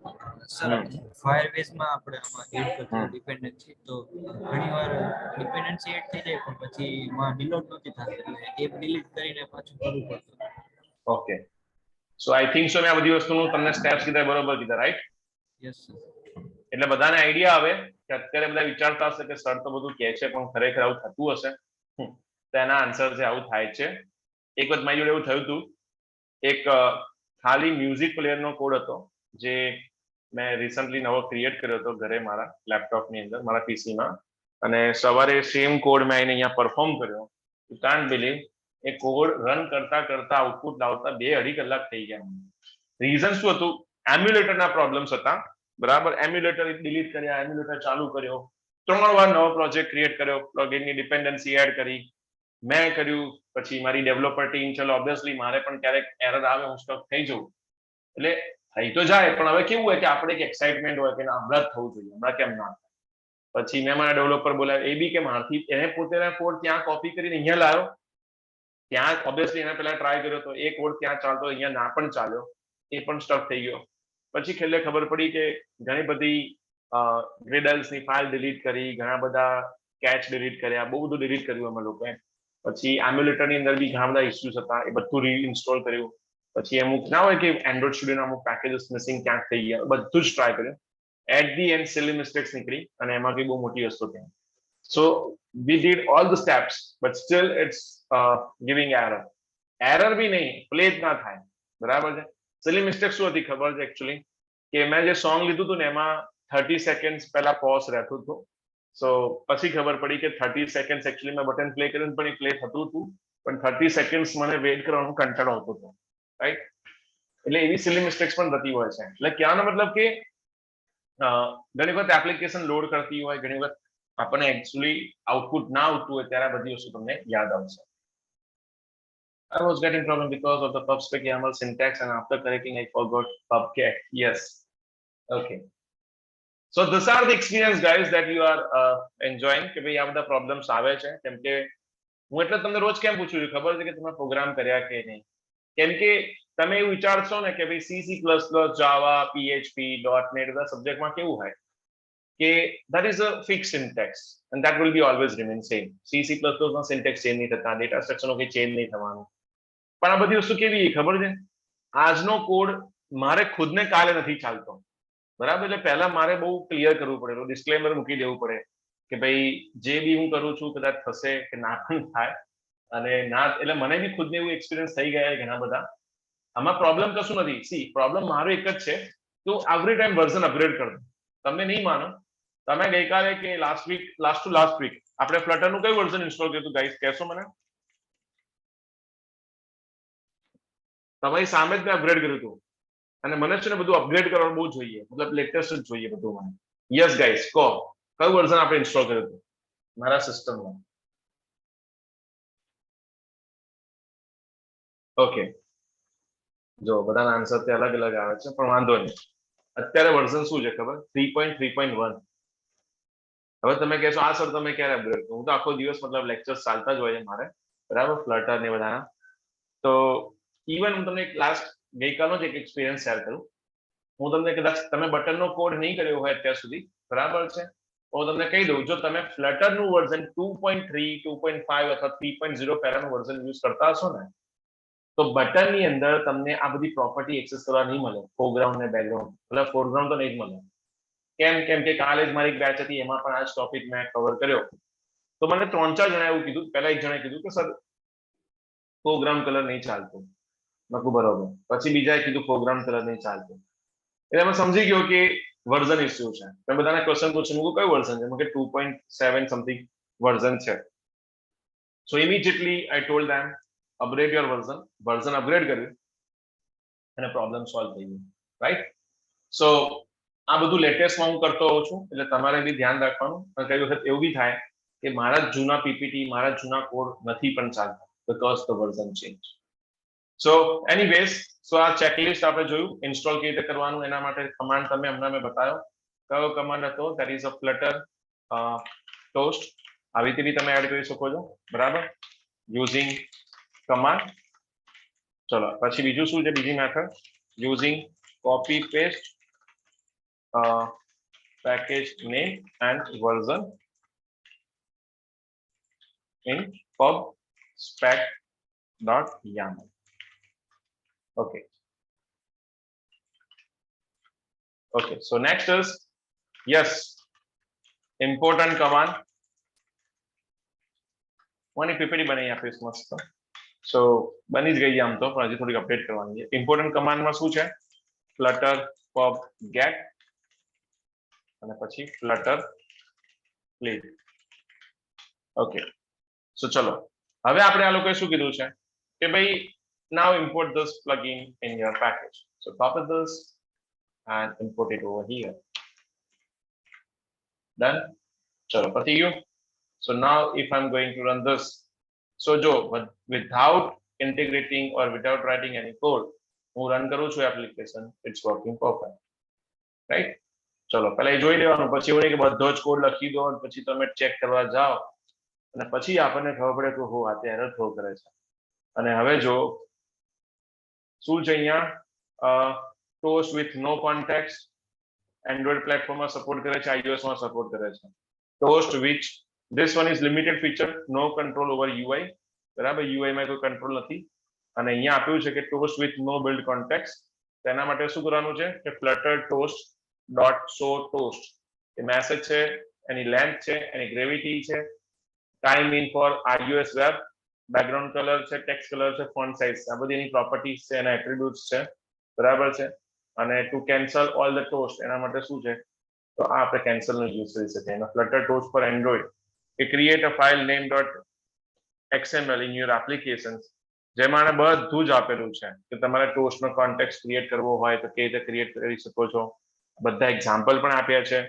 sir ફાયરબેઝમાં આપણે આમાં એડ કરતી ડિપેન્ડન્સી તો ઘણીવાર ડિપેન્ડન્સી એડ થઈ જાય પણ પછી માં ડિલોડ નથી થતી એટલે એપ ડિલીટ કરીને પાછું કરવું પડતું. Okay, so I think so મેં આ બધી વસ્તુનું તમને સ્ટેપ્સ કીધા બરોબર કીધા, રાઈટ? Yes sir. એટલે બધાને આઈડિયા આવે કે અત્યારે બધા વિચારતા હશે કે સર તો બધું કહે છે પણ ખરેખર આવું થતું હશે, તો એના આન્સર છે આવું થાય છે। એક વખત મારી જોડે એવું થયું હતું, એક ખાલી મ્યુઝિક પ્લેયરનો કોડ હતો જે મેં રિસન્ટલી નવો ક્રિએટ કર્યો હતો ઘરે મારા લેપટોપની અંદર, મારા પીસીમાં, અને સવારે સેમ કોડ મેં આવીને અહીંયા પરફોર્મ કર્યો। You can't believe, A code run કરતા કરતા આઉટપુટ લાવતા 2-2.5 કલાક થઈ ગયા। રીઝન શું હતું? એમ્યુલેટરના પ્રોબ્લેમ્સ હતા, બરાબર? એમ્યુલેટર ડિલીટ કર્યા, એમ્યુલેટર ચાલુ કર્યો, 3 વાર નવો પ્રોજેક્ટ ક્રિએટ કર્યો, પ્લગઇનની ડિપેન્ડન્સી એડ કરી, મેં કર્યું, પછી મારી ડેવલપર ટીમ, ચલો ઓબ્વિયસલી મારે પણ ક્યારેક એરર આવે, હું સ્ટક થઈ જાઉં, એટલે થઈ તો જાય, પણ હવે કેવું હોય કે આપણે એક એક્સાઇટમેન્ટ હોય કે હમણાં જ થવું જોઈએ, હમણાં કેમ ના? પછી મેં મારા ડેવલપર બોલાવ્યો, એ બી કે મારથી એને પોતેના કોડ ત્યાં કોપી કરીને અહીંયા લાવ્યો, ત્યાં ઓબ્વિયસલી એને પહેલા ટ્રાય કર્યો તો એ કોડ ત્યાં ચાલતો, અહીંયા ના પણ ચાલ્યો, એ પણ સ્ટક થઈ ગયો। પછી છેલ્લે ખબર પડી કે ઘણી બધી ગ્રેડલ્સની ફાઇલ ડિલીટ કરી, ઘણા બધા કેચ ડિલીટ કર્યા, બહુ બધું ડિલીટ કર્યું અમે લોકોએ। પછી એમ્યુલેટરની અંદર બી ઘણા બધા ઇસ્યુઝ હતા, એ બધું રીઇન્સ્ટોલ કર્યું। પછી અમુક ના હોય કે એન્ડ્રોઇડ સ્ટુડિયોના અમુક પેકેજીસ મિસિંગ ક્યાંક થઈ ગયા, બધું જ ટ્રાય કર્યું। At the end silly mistakes નીકળી અને એમાં કઈ બહુ મોટી વસ્તુ થઈ। So we did all the steps, but still it's giving error. Error भी नहीं, play જ ના થાય. બરાબર છે. silly mistake શું હતી ખબર છે actually કે મેં જે સોંગ લીધું હતું ને એમાં 30 સેકન્ડ્સ પહેલા પોઝ રહેતું હતું. સો પછી ખબર પડી કે 30 સેકન્ડ્સ એકચ્યુઅલી મેં બટન પ્લે કર્યું પણ એ પ્લે થતું હતું, પણ 30 સેકન્ડ્સ મને વેઇટ કરવાનો કંટાળો આવતો હતો, રાઈટ? એટલે એવી સિલી મિસ્ટેક્સ પણ થતી હોય છે. એટલે કહેવાનો મતલબ કે ઘણી વખત એપ્લિકેશન લોડ કરતી હોય, ઘણી વખત આપણને એકચ્યુઅલી આઉટપુટ ના આવતું હોય ત્યારે આ બધી વસ્તુ તમને યાદ આવશે. I was getting problem because of the PubSpec YAML syntax, and after correcting I forgot PubCat. Yes. Okay. So these are the experience, guys, that you are enjoying. કે ભાઈ આ બધા પ્રોબ્લેમ્સ આવે છે. કેમ કે હું એટલે તમને રોજ કેમ પૂછું છું ખબર છે કે તમે પ્રોગ્રામ કર્યા કે નહીં? કેમ કે તમે એવું વિચારશો ને કે ભાઈ C++, જાવા, PHP, .NET બધા સબ્જેક્ટમાં કેવું હોય કે that is a fixed syntax and that will be always remain same. C++ માં syntax change નહીં થતા, ડેટા સ્ટ્રક્ચરનો કોઈ ચેન્જ નહીં થવાનું. પણ આ બધી વસ્તુ કેવી ખબર છે? આજનો કોડ મારે ખુદને કાલે નથી ચાલતો, બરાબર? એટલે પહેલા મારે બહુ ક્લિયર કરવું પડે, ડિસ્ક્લેમર મૂકી દેવું પડે કે ભાઈ જે બી હું કરું છું કદાચ થશે કે ના પણ થાય, અને ના એટલે મને બી ખુદને એવું એક્સપિરિયન્સ થઈ ગયા ઘણા બધા. આમાં પ્રોબ્લેમ કશું નથી. સી પ્રોબ્લેમ મારો એક જ છે, તો એવરી ટાઈમ વર્ઝન અપગ્રેડ કરજો. તમે નહીં માનો, તમે ગઈકાલે કે લાસ્ટ વીક આપણે ફ્લટરનું કયું વર્ઝન ઇન્સ્ટોલ કર્યું હતું ગાઈસ, કહેશો મને? તમારી સામે જ મેં અપગ્રેડ કર્યું હતું, અને મને છે ને બધું અપગ્રેડ કરવાનું બહુ જોઈએ, મતલબ લેટેસ્ટ જ જોઈએ બધું મને. યસ ગાઈસ, કહો કયું વર્ઝન આપણે ઇન્સ્ટોલ કર્યું હતું મારા સિસ્ટમમાં? ઓકે, જો બધાના આન્સર તે અલગ અલગ આવે છે, પણ વાંધો નહીં. અત્યારે વર્ઝન શું છે ખબર? 3.3.1. હવે તમે કહેશો આ સર તમે ક્યારે અપગ્રેડ કરો? હું તો આખો દિવસ મતલબ લેક્ચર્સ ચાલતા જ હોય છે મારે, બરાબર, ફ્લટર ને બધાના. તો ઇવન હું તમને એક લાસ્ટ ગઈકાલનો જ એક એક્સપિરિયન્સ શેર કરું. હું તમને કદાચ તમે બટનનો કોડ નહીં કર્યો હોય અત્યાર સુધી, બરાબર છે, હું તમને કહી દઉં, જો તમે ફ્લટરનું વર્ઝન 2.3, 2.5 અથવા 3.0 પહેલાનું વર્ઝન યુઝ કરતા હશો ને, તો બટનની અંદર તમને આ બધી પ્રોપર્ટી એક્સેસ કરવા નહીં મળે, ફોરગ્રાઉન્ડ ને બેકગ્રાઉન્ડ, મતલબ ફોરગ્રાઉન્ડ તો નહીં જ મળે. કેમ કે કાલે જ મારી એક બેચ હતી, એમાં પણ આ જ ટોપિક મેં કવર કર્યો. તો મને 3-4 જણા એવું કીધું, પહેલા એક જણાએ કીધું કે સર ફોરગ્રાઉન્ડ કલર નહીં ચાલતું. મેં બરોબર. પછી બીજાએ કીધું ફોરગ્રાઉન્ડ કલર નહીં ચાલતું. એટલે મેં સમજી ગયો કે વર્ઝન ઇસ્યુ છે. મેં બધાને ક્વેશ્ચન પૂછ્યું, મેં કયું વર્ઝન છે? મેં કે 2.7 સમથિંગ વર્ઝન છે. So immediately I told them upgrade your version upgrade કર્યું અને પ્રોબ્લેમ સોલ્વ થઈ ગયો, રાઈટ? સો આ બધું લેટેસ્ટમાં હું કરતો હોઉં છું, એટલે તમારે બી ધ્યાન રાખવાનું. અને કઈ વખત એવું બી થાય કે મારા જૂના પીપીટી, મારા જૂના કોડ નથી પણ ચાલતા, because the version change. So anyways, so આ ચેકલિસ્ટ આપણે જોયું ઇન્સ્ટોલ કેવી રીતે કરવાનું. એના માટે કમાન્ડ તમે હમણાં મેં બતાવ્યો. કયો કમાન્ડ હતો? That is a flutter toast. આવી રીતે બી તમે એડ કરી શકો છો, બરાબર, યુઝિંગ કમાન્ડ. ચલો પછી બીજું શું છે? બીજી method using copy paste package name and version in pubspec.yaml. Okay, so next is, yes, important command. મને પીપીટી બનાવી આપીશ મસ્ત. સો બની જ ગઈ આમ તો, પણ હજી થોડીક અપડેટ કરવાની છે. ઇમ્પોર્ટન્ટ કમાન્ડમાં શું છે? ફ્લટર પબ ગેટ અને પછી ફ્લટર લીડ. ઓકે, સો ચલો હવે આપણે આ લોકોએ શું કીધું છે કે ભાઈ now import this plugin in your package. So copy this and import it over here. Done. ચલો પતી ગયું. So now if I'm going to run this, so જો without integrating or without writing any code હું run કરું છું application, it's working perfect, right? ચલો પહેલા એ જોઈ લેવાનું, પછી એવું નહીં કે બધો જ કોડ લખી દો અને પછી તમે ચેક કરવા જાઓ અને પછી આપણને ખબર પડે કે હો આ તે એરર થ્રો કરે છે. અને હવે જો શું છે અહીંયા, toast with no context Android પ્લેટફોર્મમાં સપોર્ટ કરે છે, iOS માં સપોર્ટ કરે છે. Toast which this one is limited feature, no control over UI, બરાબર, UI માં કોઈ કંટ્રોલ નથી. અને અહીંયા આપ્યું છે કે toast with no build context. તેના માટે શું કરવાનું છે કે flutter toast dot show toast એ મેસેજ છે એની લેન્થ છે, એની ગ્રેવિટી છે, time in for iOS web, background colour છે, ટેક્સ્ટ કલર છે, ફોન્ટ સાઇઝ આ બધી એની પ્રોપર્ટીઝ છે, એના એટ્રીબ્યુટ્સ છે, બરાબર છે. અને to cancel all the toast એના માટે શું છે, તો આ આપણે કેન્સલ નો યુઝ કરી શકીએ. એનો ફ્લટર ટોસ્ટ ફોર એન્ડ્રોઇડ કે create a file name .xml in your application, જેમાં આને બધું જ આપેલું છે કે તમારે ટોસ્ટનો કોન્ટેક્ટ ક્રિએટ કરવો હોય તો કેવી રીતે ક્રિએટ કરી શકો છો. બધા એક્ઝામ્પલ પણ આપ્યા છે.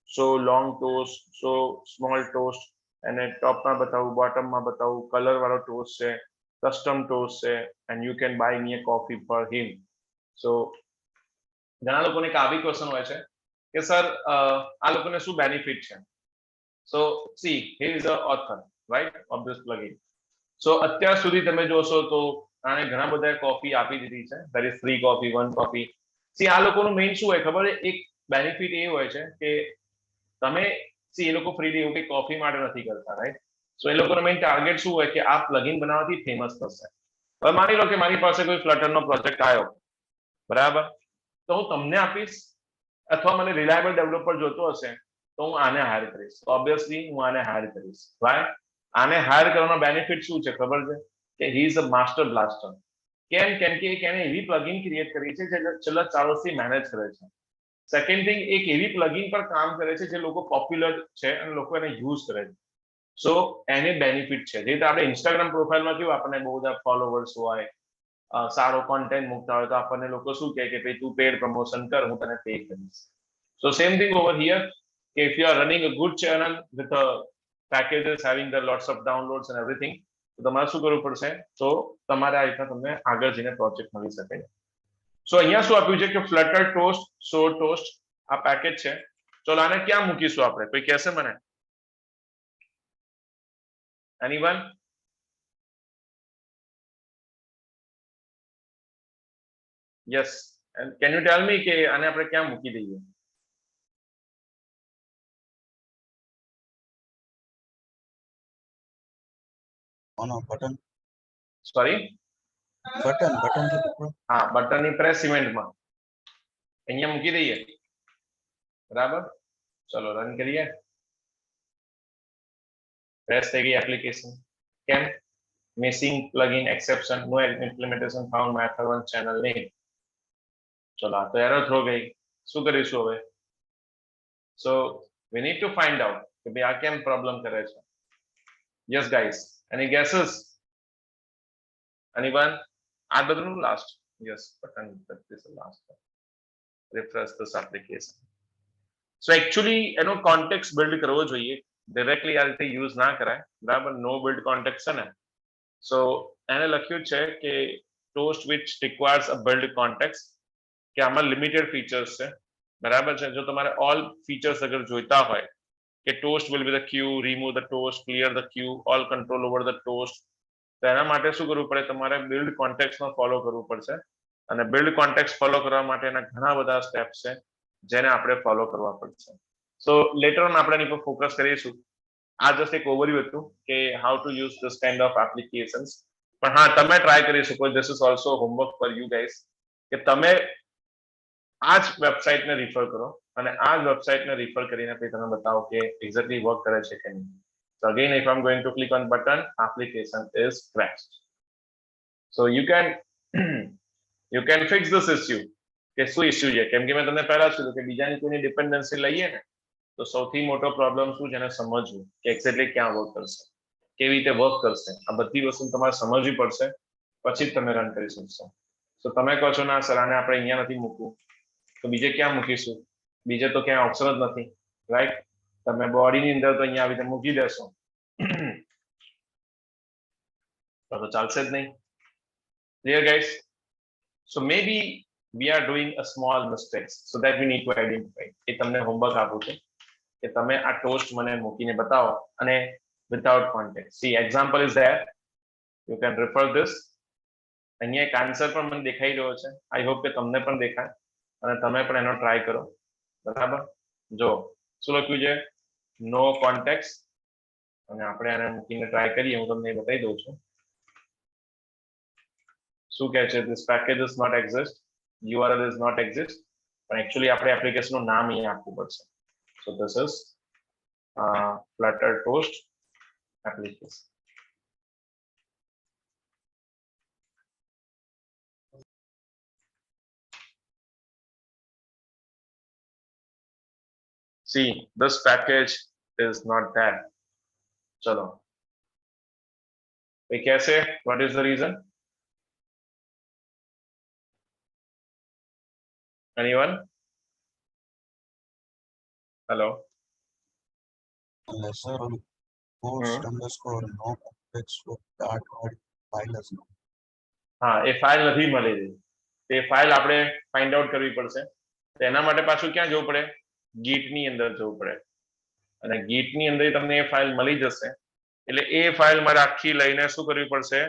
So long toast, so small toast, અને ટોપમાં બતાવું, બોટમમાં બતાવું, કલર વાળો ટોસ્ટ છે, કસ્ટમ ટોસ્ટ છે, and you can buy me a coffee for him. So ઘણા લોકોને એક આવી ક્વેશ્ચન હોય છે કે સર આ લોકોને શું બેનિફિટ છે. So see here is a author right of this plugin. So અત્યાર સુધી તમે જોશો તો આને ઘણા બધા કોફી આપી દીધી છે, there is free coffee, 1 coffee. C આ લોકોનું મેઇન શું હોય ખબર છે, એક બેનિફિટ એ હોય છે કે તમે સી એ લોકો ફ્રીલી એવું કંઈ કોફી માટે નથી કરતા, રાઈટ. સો એ લોકોનો મેઇન ટાર્ગેટ શું હોય કે આ પ્લગઇન બનાવવાથી ફેમસ થશે. હવે માની લો કે મારી પાસે કોઈ ફ્લટરનો પ્રોજેક્ટ આવ્યો, બરાબર, તો હું તમને આપીશ, અથવા મને રિલાયબલ ડેવલપર જોતો હશે તો હું આને હાયર કરીશ. ઓબ્વિયસલી હું આને હાયર કરીશ, રાઈટ. આને હાયર કરવાનો બેનિફિટ શું છે ખબર છે, કે he is a master blaster. કેમ કે એને એવી પ્લગઇન ક્રિએટ કરી છે જે છેલ્લા 4 વર્ષથી મેનેજ કરે છે. સેકન્ડ થિંગ, એક એવી પ્લગઇન પર કામ કરે છે જે લોકો પોપ્યુલર છે અને લોકો એને યુઝ કરે છે. સો એને બેનિફિટ છે. જે રીતે આપણે ઇન્સ્ટાગ્રામ પ્રોફાઇલમાં કેવું આપણને બહુ બધા ફોલોવર્સ હોય, સારો કોન્ટેન્ટ મૂકતા હોય તો આપણને લોકો શું કહે કે ભાઈ તું પેડ પ્રમોશન કર, હું તને પે કરીશ. સો સેમ થિંગ ઓવર હિયર, કે if you are running a good channel with packages having the lots of downloads and everything, તો તમારે શું કરવું પડશે, તો તમારે આ રીતના તમને આગળ જઈને પ્રોજેક્ટ મળી શકે. સો અહીંયા શું આપ્યું છે કે ફ્લટર ટોસ્ટ, સો ટોસ્ટ આ પેકેજ છે. ચલો આને ક્યાં મૂકીશું આપણે, કોઈ કહેશે મને? Anyone? Yes, can you tell me કે આને આપણે ક્યાં મૂકી દઈએ? On a button, sorry, button के ऊपर. હા, બટનની પ્રેસ ઇવેન્ટમાં અહીંયા મૂકી દઈએ, બરાબર. ચલો રન કરીએ. પ્રેસ થઈ ગઈ એપ્લિકેશન. કેમ? Missing plugin exception, no implementation found method channel name. ચલો આ તો એરર થ્રો ગઈ. શું કરીશું હવે? So we need to find out કે ભાઈ આ કેમ પ્રોબ્લેમ કરે છે. Yes guys, any guesses? Anyone? આ બદલનું last? Yes, button this last. Refresh this application. So actually એનો કોન્ટેક્ટ બિલ્ડ કરવો જોઈએ, ડાયરેક્ટલી આ રીતે યુઝ ના કરાય, બરાબર. નો બિલ્ડ કોન્ટેક્ટ છે ને, સો એને લખ્યું છે કે toast which requires a build contact, કે આમાં લિમિટેડ ફીચર્સ છે, બરાબર છે. જો તમારે ઓલ ફીચર્સ અગર જોઈતા હોય કે toast will be the Q, remove the toast, clear the Q, all control over the toast, તો એના માટે શું કરવું પડે, તમારે બિલ્ડ કોન્ટેક્ટમાં ફોલો કરવું પડશે. અને બિલ્ડ કોન્ટેક્ટ ફોલો કરવા માટેના ઘણા બધા સ્ટેપ્સ છે જેને આપણે ફોલો કરવા પડશે. સો લેટર ઓન આપણે એની પર ફોકસ કરીશું. આ જસ્ટ એક ઓવરવ્યુ હતું કે how to use this kind of applications. પણ હા, તમે ટ્રાય કરી શકો, this is also homework for you guys, કે તમે આ જ વેબસાઇટને રિફર કરો અને આ જ વેબસાઇટને રિફર કરીને પછી તમે બતાવો કે એક્ઝેક્ટલી વર્ક કરે છે કે નહીં. So again, if I'm going to click on button, application is crashed. So you can you can fix this issue. કે શું ઇસ્યુ છે? કેમ કે મેં તમને પહેલા જ કીધું કે બીજાની કોઈની ડિપેન્ડન્સી લઈએ ને તો સૌથી મોટો પ્રોબ્લેમ શું છે એને સમજવું કે એક્ઝેક્ટલી ક્યાં વર્ક કરશે, કેવી રીતે વર્ક કરશે. આ બધી વસ્તુ તમારે સમજવી પડશે, પછી જ તમે રન કરી શકશો. તો તમે કહો છો ના સર આને આપણે અહીંયા નથી મૂકવું, તો બીજે ક્યાં મૂકીશું? બીજે તો ક્યાં ઓપ્શન જ નથી, રાઈટ. તમે બોડીની અંદર તો અહીંયા આવી રીતે મૂકી દેશો તો ચાલશે જ નહીં. Clear guys? So maybe we are doing a small mistakes, so that we need to identify. એ તમને હોમવર્ક આપું છું કે તમે આ ટોસ્ટ મને મૂકીને બતાવો અને without context. See, example is there, you can refer this. અહીંયા એક આન્સર પણ મને દેખાઈ રહ્યો છે, આઈ હોપ કે તમને પણ દેખાય અને તમે પણ એનો ટ્રાય કરો, બરાબર. જો શું લખ્યું છે, નો કોન્ટેક્ટ, અને આપણે આને મૂકીને ટ્રાય કરીએ. હું તમને બતાવી દઉં છું શું કહે છે. this package does not exist, URL is not exist, પણ એકચ્યુઅલી આપણે એપ્લિકેશનનું નામ અહીંયા આપવું પડશે. So this is Flutter Toast application. See, this package is not there. चलो, ये कैसे? What is the reason? Anyone? Hello. Sir, on post underscore no context for that or file as no. હા, એ file નથી મળી રહી. તે file આપણે find out કરવી પડશે. તેના માટે પાછું ક્યાં જવું પડે? ગીટ ની અંદર જવું પડે. અને ગીટ ની અંદર તમને એ ફાઇલ મળી જશે. એટલે એ ફાઇલ મારે આખી લઈને શું કરવી પડશે?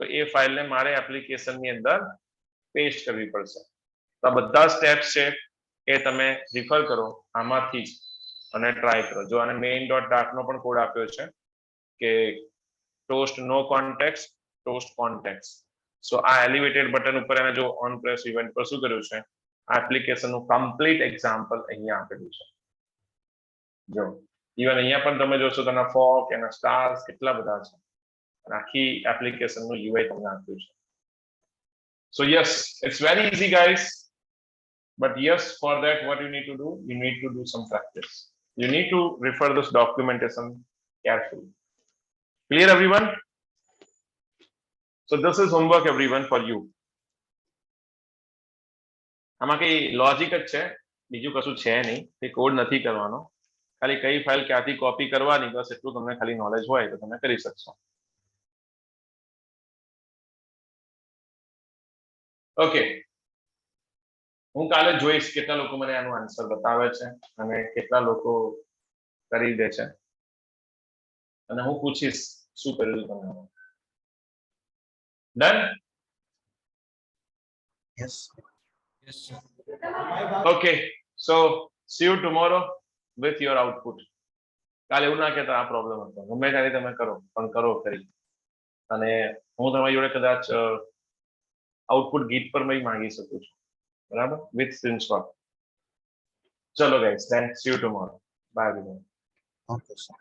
તો એ ફાઇલને મારે એપ્લિકેશન ની અંદર પેસ્ટ કરવી પડશે. તો આ બધા સ્ટેપ્સ છે એ તમે રિફર કરો આમાંથી જ અને ટ્રાય કરો. જો આને main.dart નો પણ કોડ આપ્યો છે કે toast no context toast context. સો આ એલિવેટેડ બટન ઉપર એને જો ઓન પ્રેસ ઇવેન્ટ પર શું કર્યું છે? આ એપ્લિકેશન નું કમ્પ્લીટ એક્ઝામ્પલ અહીંયા આપેલું છે. જો ઇવન અહીંયા પણ તમે જોશો તો એના ફોક એના સ્ટાર્સ કેટલા બધા છે અને આખી એપ્લિકેશન નું યુઆઈ તમને આપ્યું છે. So yes, it's very easy guys. But yes, for that, what you need to do? You need to do some practice. You need to refer this documentation carefully. Clear, everyone? So this is homework, everyone, for you. આમાં કઈ logic જ છે, બીજું કશું છે નહીં. તે code નથી કરવાનો, ખાલી કઈ ફાઇલ ક્યાંથી કોપી કરવાની, બસ એટલું તમને ખાલી નોલેજ હોય તો તમે કરી શકશો. ઓકે, હું કાલે જોઈશ કેટલા લોકો મને આનો આન્સર બતાવે છે અને કેટલા લોકો કરી દે છે અને હું પૂછીશ શું કર્યું તમે. Done? Yes. Yes, sir. Okay, so see you tomorrow with your output. કાલે એવું ના કહેતા આ પ્રોબ્લેમ હતો, ગમે ત્યારે તમે કરો પણ કરો ખરી. અને હું તમારી જોડે કદાચ આઉટપુટ ગીટ પર મેં માંગી શકું છું, બરાબર, વિથ સ્ક્રીનશોટ. ચલો guys, then see you tomorrow. Bye everyone. Okay, sir.